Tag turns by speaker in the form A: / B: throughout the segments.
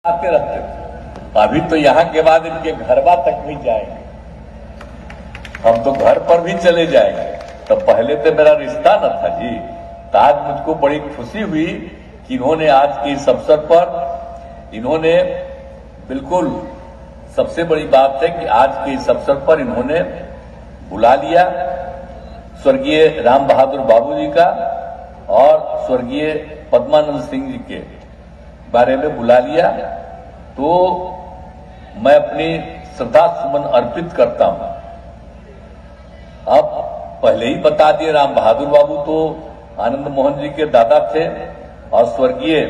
A: आते रहते थे। अभी तो यहाँ के बाद इनके घरवा तक भी जाएंगे, हम तो घर पर भी चले जाएंगे। तो पहले तो मेरा रिश्ता न था जी। तो आज मुझको बड़ी खुशी हुई कि इन्होंने आज के इस अवसर पर इन्होंने बिल्कुल सबसे बड़ी बात है कि आज के इस अवसर पर इन्होंने बुला लिया स्वर्गीय राम बहादुर बाबू जी का और स्वर्गीय पद्मानंद सिंह जी के बारे में बुला लिया। तो मैं अपनी श्रद्धा सुमन अर्पित करता हूं। अब पहले ही बता दिए, राम बहादुर बाबू तो आनंद मोहन जी के दादा थे और स्वर्गीय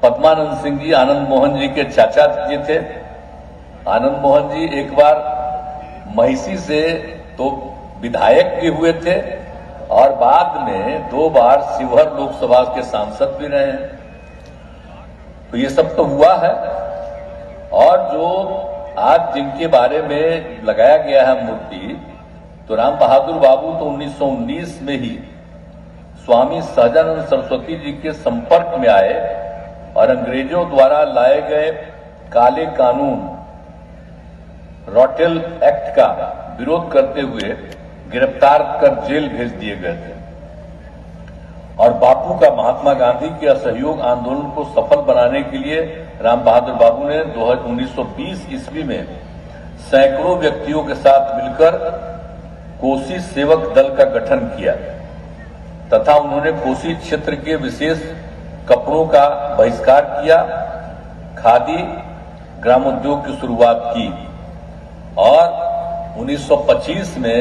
A: पद्मानंद सिंह जी आनंद मोहन जी के चाचा जी थे। आनंद मोहन जी एक बार महिषी से तो विधायक भी हुए थे और बाद में 2 बार शिवहर लोकसभा के सांसद भी रहे हैं। तो ये सब तो हुआ है। और जो आज जिनके बारे में लगाया गया है मूर्ति, तो राम बहादुर बाबू तो 1919 में ही स्वामी सहजानंद सरस्वती जी के संपर्क में आए और अंग्रेजों द्वारा लाए गए काले कानून रॉटेल एक्ट का विरोध करते हुए गिरफ्तार कर जेल भेज दिए गए थे। और बापू का महात्मा गांधी के असहयोग आंदोलन को सफल बनाने के लिए राम बहादुर बाबू ने 1920 ईस्वी में सैकड़ों व्यक्तियों के साथ मिलकर कोसी सेवक दल का गठन किया तथा उन्होंने कोसी क्षेत्र के विशेष कपड़ों का बहिष्कार किया, खादी ग्रामोद्योग की शुरुआत की और 1925 में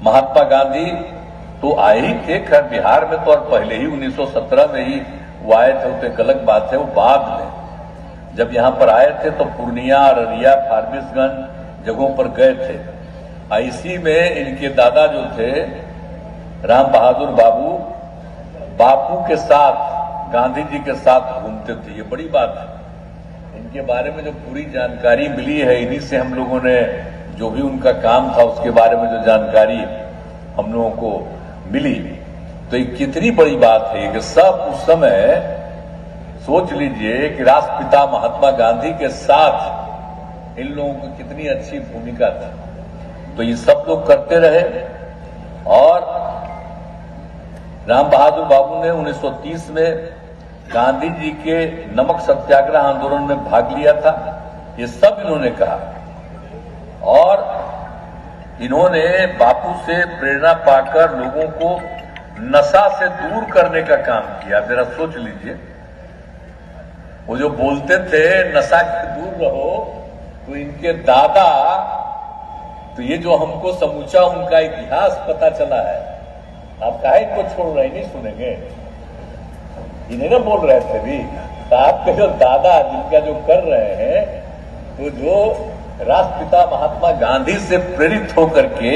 A: महात्मा गांधी तो आए ही थे, खैर बिहार में तो और पहले ही 1917 में ही वो आए थे। तो एक अलग बात है, वो बाद में जब यहाँ पर आए थे तो पूर्णिया, अररिया, फारबिसगंज जगहों पर गए थे। इसी में इनके दादा जो थे राम बहादुर बाबू, बापू के साथ गांधी जी के साथ घूमते थे। ये बड़ी बात है। इनके बारे में जो पूरी जानकारी मिली है, इन्हीं से हम लोगों ने जो भी उनका काम था उसके बारे में जो जानकारी हम लोगों को मिली, तो ये कितनी बड़ी बात है कि सब उस समय सोच लीजिए कि राष्ट्रपिता महात्मा गांधी के साथ इन लोगों की कितनी अच्छी भूमिका थी। तो ये सब लोग करते रहे और राम बहादुर बाबू ने 1930 में गांधी जी के नमक सत्याग्रह आंदोलन में भाग लिया था। ये सब इन्होंने कहा और इन्होंने बापू से प्रेरणा पाकर लोगों को नशा से दूर करने का काम किया। जरा सोच लीजिए, वो जो बोलते थे नशा से दूर रहो, तो इनके दादा, तो ये जो हमको समूचा उनका इतिहास पता चला है। आप काहे इनको छोड़ रहे, नहीं सुनेंगे? इन्हें ना बोल रहे थे भी, तो आपके जो दादा जिनका जो कर रहे हैं, तो जो राष्ट्रपिता महात्मा गांधी से प्रेरित होकर के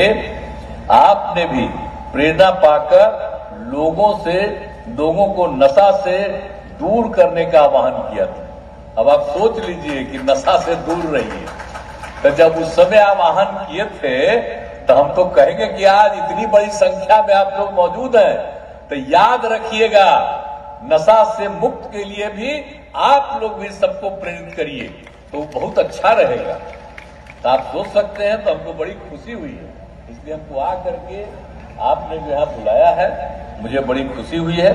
A: आपने भी प्रेरणा पाकर लोगों को नशा से दूर करने का आह्वान किया था। अब आप सोच लीजिए कि नशा से दूर रहिए। तो जब उस समय आप आह्वान किए थे तो हम तो कहेंगे कि आज इतनी बड़ी संख्या में आप लोग मौजूद हैं, तो याद रखिएगा नशा से मुक्त के लिए भी आप लोग भी सबको प्रेरित करिए, तो बहुत अच्छा रहेगा। तो आप सोच सकते हैं। तो हमको बड़ी खुशी हुई है, इसलिए हमको आ करके आपने जो यहाँ बुलाया है, मुझे बड़ी खुशी हुई है।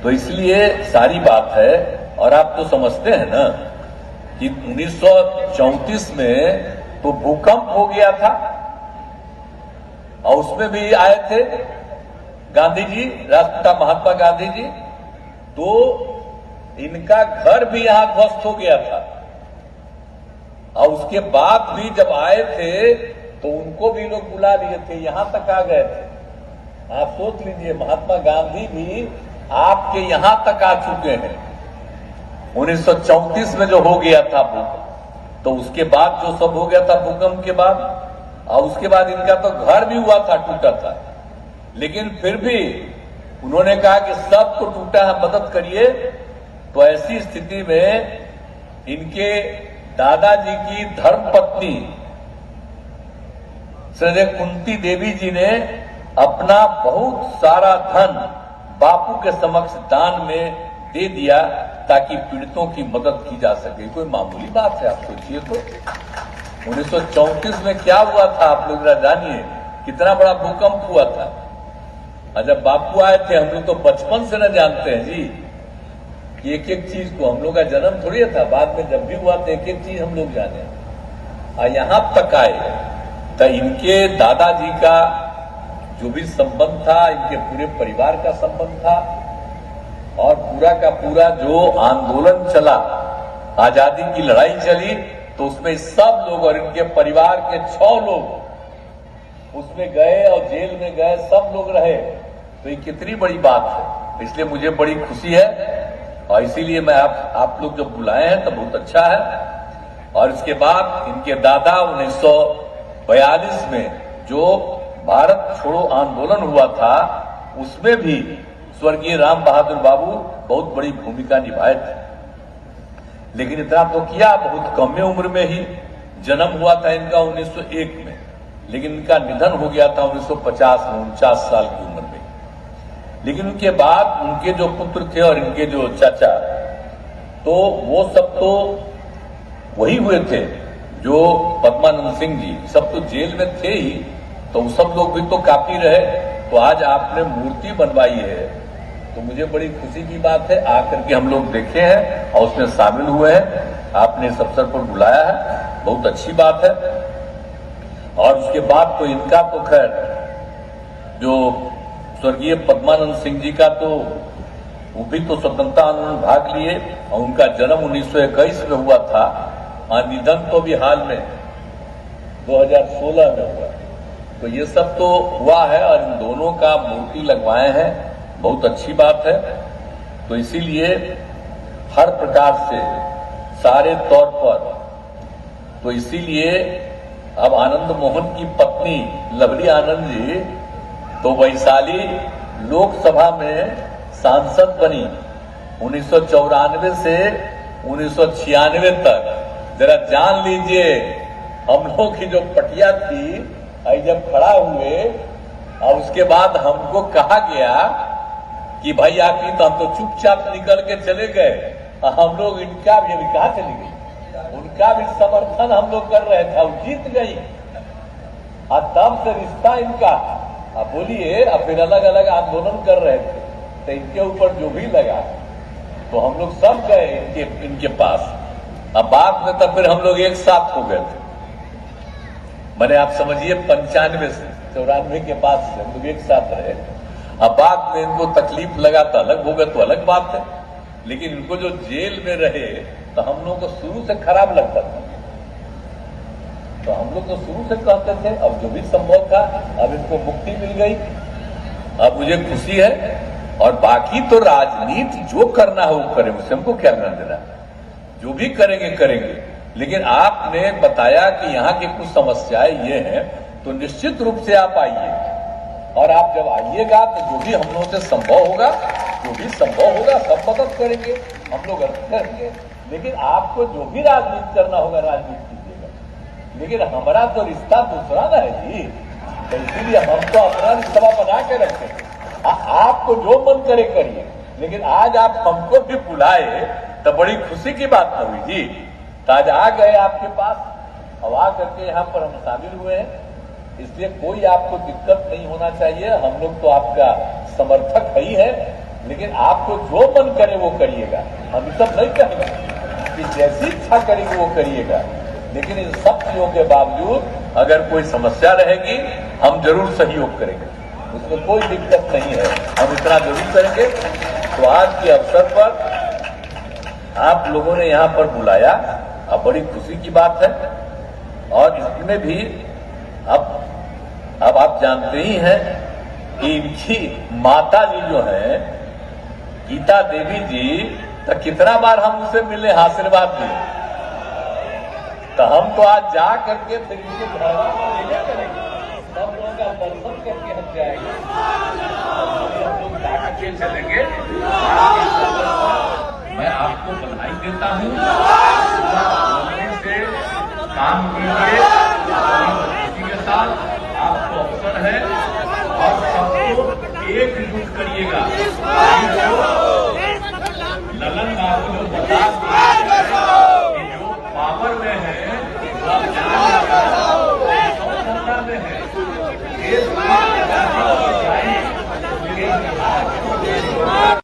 A: तो इसलिए सारी बात है। और आप तो समझते हैं ना कि 1934 में तो भूकंप हो गया था और उसमें भी आए थे गांधी जी, राष्ट्रपिता महात्मा गांधी जी। तो इनका घर भी यहां ध्वस्त हो गया था और उसके बाद भी जब आए थे तो उनको भी लोग बुला लिए थे, यहां तक आ गए थे। आप सोच लीजिए, महात्मा गांधी भी आपके यहां तक आ चुके हैं। 1934 में जो हो गया था भूकंप, तो उसके बाद जो सब हो गया था भूकंप के बाद, और उसके बाद इनका तो घर भी हुआ था, टूटा था। लेकिन फिर भी उन्होंने कहा कि सबको टूटा है, मदद करिए। तो ऐसी स्थिति में इनके दादाजी की धर्मपत्नी श्री कुंती देवी जी ने अपना बहुत सारा धन बापू के समक्ष दान में दे दिया ताकि पीड़ितों की मदद की जा सके। कोई मामूली बात है, आप सोचिए तो 1934 में क्या हुआ था, आप लोग जरा जानिए, कितना बड़ा भूकंप हुआ था। और जब बापू आए थे, हम लोग तो बचपन से न जानते हैं जी कि एक एक चीज को, हम लोग का जन्म थोड़ी था, बाद में जब भी हुआ तो एक एक चीज हम लोग जाने। और यहां तक आए तो इनके दादाजी का जो भी संबंध था, इनके पूरे परिवार का संबंध था, और पूरा का पूरा जो आंदोलन चला, आजादी की लड़ाई चली, तो उसमें सब लोग और इनके परिवार के 6 लोग उसमें गए और जेल में गए, सब लोग रहे। तो ये कितनी बड़ी बात है, इसलिए मुझे बड़ी खुशी है, और इसीलिए मैं आप लोग जब बुलाए हैं तो बहुत अच्छा है। और इसके बाद इनके दादा 1942 में जो भारत छोड़ो आंदोलन हुआ था, उसमें भी स्वर्गीय राम बहादुर बाबू बहुत बड़ी भूमिका निभाए थे। लेकिन इतना तो किया, बहुत कम उम्र में ही जन्म हुआ था इनका 1901 में, लेकिन इनका निधन हो गया था 1950 में, 49 साल की उम्र में। लेकिन उनके बाद उनके जो पुत्र थे और इनके जो चाचा, तो वो सब तो वही हुए थे जो पद्मानंद सिंह जी, सब तो जेल में थे ही, तो सब लोग भी तो काफी रहे। तो आज आपने मूर्ति बनवाई है, तो मुझे बड़ी खुशी की बात है, आकर के हम लोग देखे हैं और उसमें शामिल हुए हैं। आपने इस अवसर पर बुलाया है, बहुत अच्छी बात है। और उसके बाद तो इनका तो खैर, जो स्वर्गीय पद्मानंद सिंह जी का तो वो भी तो स्वतंत्रता आंदोलन में भाग लिए, और उनका जन्म 1921 में हुआ था, और निधन तो भी हाल में 2016 में हुआ। तो ये सब तो हुआ है, और इन दोनों का मूर्ति लगवाए हैं, बहुत अच्छी बात है। तो इसीलिए हर प्रकार से, सारे तौर पर, तो इसीलिए अब आनंद मोहन की पत्नी लवली आनंद जी तो वैशाली लोकसभा में सांसद बनी 1994 से 1996 तक। जरा जान लीजिए, हम लोग की जो पटिया थी, जब खड़ा हुए और उसके बाद हमको कहा गया कि भाई आप ही, तो हम तो चुपचाप निकल के चले गए। हम लोग, इनका भी अभी कहा चली गई, उनका भी समर्थन हम लोग कर रहे थे, वो जीत गई, और तब से रिश्ता इनका, अब बोलिए, अब फिर अलग अलग आंदोलन कर रहे थे, तो इनके ऊपर जो भी लगा, तो हम लोग सब गए इनके पास। अब बाद में तब फिर हम लोग एक साथ हो गए थे, मैंने आप समझिए 95 से 94 के बाद से हम लोग एक साथ रहे। अब बाद में इनको तकलीफ लगा तो अलग हो गए, तो अलग बात है, लेकिन इनको जो जेल में रहे, तो हम लोग को शुरू से खराब लगता था, तो हम लोग तो शुरू से कहते थे, अब जो भी संभव था, अब इनको मुक्ति मिल गई, अब मुझे खुशी है। और बाकी तो राजनीति जो करना है वो करें, उससे हमको क्या लेना देना, जो भी करेंगे करेंगे। लेकिन आपने बताया कि यहाँ की कुछ समस्याएं ये हैं, तो निश्चित रूप से आप आइए, और आप जब आइएगा तो जो भी हम लोगों से संभव होगा, जो भी संभव होगा सब मदद करेंगे, हम लोग करेंगे। लेकिन आपको जो भी राजनीति करना होगा, राजनीति कीजिएगा, लेकिन हमारा तो रिश्ता दूसरा ना है जी, तो इसीलिए हम तो अपना रिश्ता बना के रखें। आपको जो मन करे करिए, लेकिन आज आप हमको भी बुलाए तो बड़ी खुशी की बात न हुई जी। तो आज आ गए आपके पास, और आ करके यहाँ पर हम शामिल हुए हैं, इसलिए कोई आपको दिक्कत नहीं होना चाहिए। हम लोग तो आपका समर्थक ही है, लेकिन आपको जो मन करे वो करिएगा। हम सब नहीं कहेंगे कि जैसी इच्छा करेंगे वो करिएगा, लेकिन इन सब चीजों के बावजूद अगर कोई समस्या रहेगी, हम जरूर सहयोग करेंगे, उसमें कोई दिक्कत नहीं है, हम इतना जरूर करेंगे। तो आज के अवसर पर आप लोगों ने यहाँ पर बुलाया, अब बड़ी खुशी की बात है। और इसमें भी अब आप जानते ही हैं कि इनकी माता जी जो है गीता देवी जी, तो कितना बार हम उनसे मिले, आशीर्वाद दिए, तो हम तो आज जा करके फिर इनके घर में करेंगे, सब लोगों का दर्शन करके हम जाएंगे, हम लोग जाकर के चलेंगे। मैं आपको बधाई देता हूँ, से काम कीजिए के साथ, आपको अवसर है, और सबको एकजुट करिएगा। ललन
B: विकास